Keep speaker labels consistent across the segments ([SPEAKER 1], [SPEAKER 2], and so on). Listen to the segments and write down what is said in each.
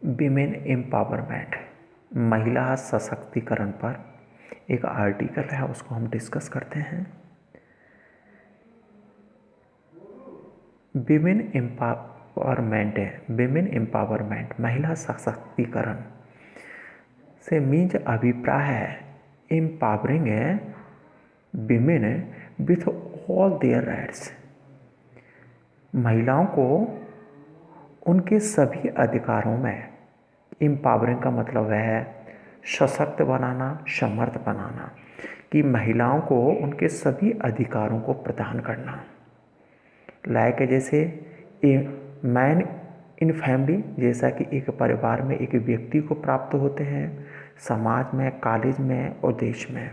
[SPEAKER 1] Women empowerment, महिला सशक्तिकरण पर एक आर्टिकल है, उसको हम डिस्कस करते हैं। विमेन एम्पावरमेंट महिला सशक्तिकरण से मीन्स अभिप्राय है empowering women with all their rights, महिलाओं को उनके सभी अधिकारों में, एम्पावरिंग का मतलब है सशक्त बनाना, समर्थ बनाना, कि महिलाओं को उनके सभी अधिकारों को प्रदान करना। लाइक जैसे ए मैन इन फैमिली, जैसा कि एक परिवार में एक व्यक्ति को प्राप्त होते हैं, समाज में, कॉलेज में और देश में,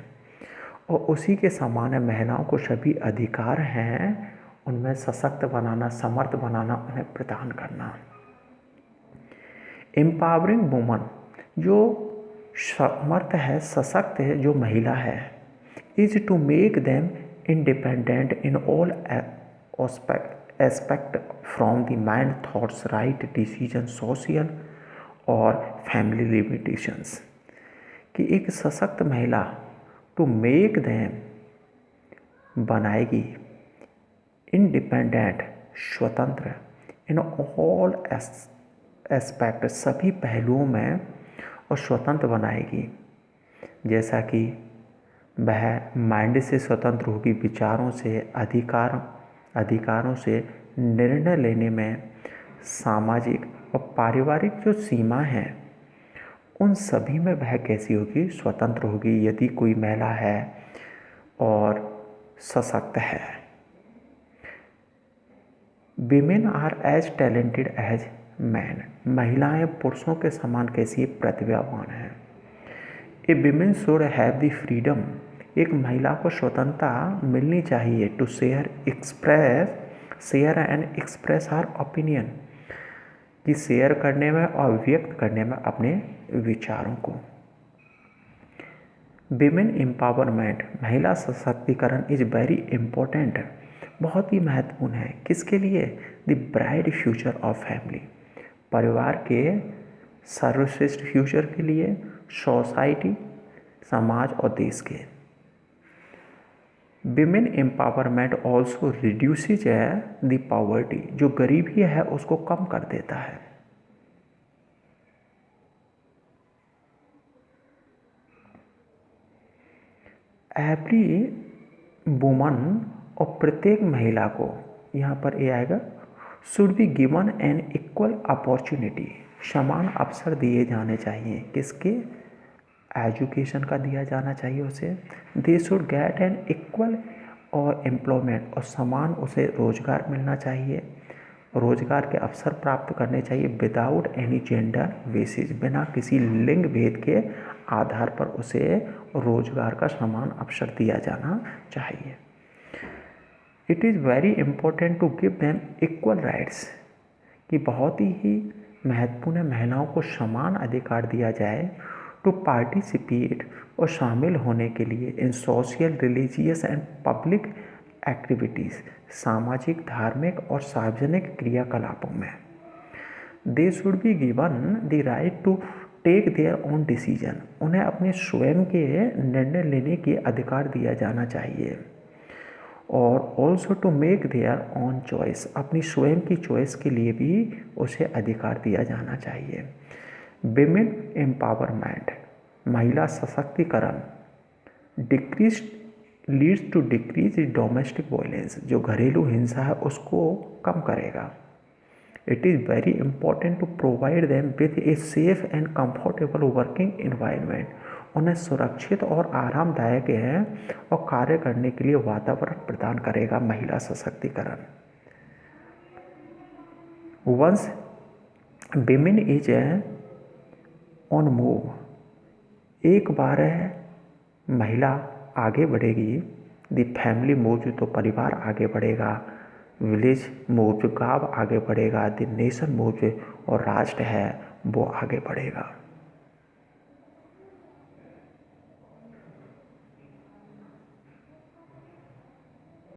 [SPEAKER 1] और उसी के समान महिलाओं को सभी अधिकार हैं, उनमें सशक्त बनाना, समर्थ बनाना, उन्हें प्रदान करना। एम्पावरिंग वुमन, जो समर्थ है, सशक्त है, जो महिला है, is to make them independent in all aspect from the mind, thoughts, right, decision, social और फैमिली लिमिटेशंस। कि एक सशक्त महिला टू मेक देम बनाएगी इंडिपेंडेंट, स्वतंत्र, इन ऑल एस्पेक्ट, सभी पहलुओं में, और स्वतंत्र बनाएगी। जैसा कि वह माइंड से स्वतंत्र होगी, विचारों से, अधिकारों से, निर्णय लेने में, सामाजिक और पारिवारिक जो सीमा है उन सभी में वह कैसी होगी, स्वतंत्र होगी, यदि कोई महिला है और सशक्त है। Women are as talented as man, महिलाएं पुरुषों के समान कैसी प्रतिभावान हैं। A women should have the freedom, एक महिला को स्वतंत्रता मिलनी चाहिए to share and express her opinion, कि शेयर करने में और व्यक्त करने में अपने विचारों को। विमेन एम्पावरमेंट, महिला सशक्तिकरण इज वेरी इम्पोर्टेंट, बहुत ही महत्वपूर्ण है। किसके लिए? The bright future of family, परिवार के सर्वश्रेष्ठ फ्यूचर के लिए, सोसाइटी, समाज और देश के। Women empowerment also reduces the poverty, जो गरीबी है उसको कम कर देता है। एवरी वुमन, और प्रत्येक महिला को, यहाँ पर ये आएगा, should be given an equal opportunity, समान अवसर दिए जाने चाहिए। किसके? एजुकेशन का दिया जाना चाहिए उसे। They should get an equal और एम्प्लॉयमेंट, और समान उसे रोजगार मिलना चाहिए, रोजगार के अवसर प्राप्त करने चाहिए, विदाउट एनी जेंडर बेसिस, बिना किसी लिंग भेद के आधार पर उसे रोजगार का समान अवसर दिया जाना चाहिए। It is very important to give them equal rights, कि बहुत ही महत्वपूर्ण महिलाओं को समान अधिकार दिया जाए, टू पार्टिसिपेट, और शामिल होने के लिए, in social, religious and public activities, सामाजिक, धार्मिक और सार्वजनिक क्रियाकलापों में। They should be given the right to take their own decision, उन्हें अपने स्वयं के निर्णय लेने के अधिकार दिया जाना चाहिए। और also to make their own choice, अपनी स्वयं की चॉइस के लिए भी उसे अधिकार दिया जाना चाहिए। विमेन एम्पावरमेंट, महिला सशक्तिकरण, decrease leads to decrease domestic violence, जो घरेलू हिंसा है उसको कम करेगा। It is very important to provide them with a safe and comfortable working environment, उन्हें सुरक्षित और आरामदायक है और कार्य करने के लिए वातावरण प्रदान करेगा महिला सशक्तिकरण। Once women is on move, एक बार महिला आगे बढ़ेगी, द फैमिली मूव, तो परिवार आगे बढ़ेगा, विलेज मूव, गांव आगे बढ़ेगा, द नेशन मूव, और राष्ट्र है वो आगे बढ़ेगा।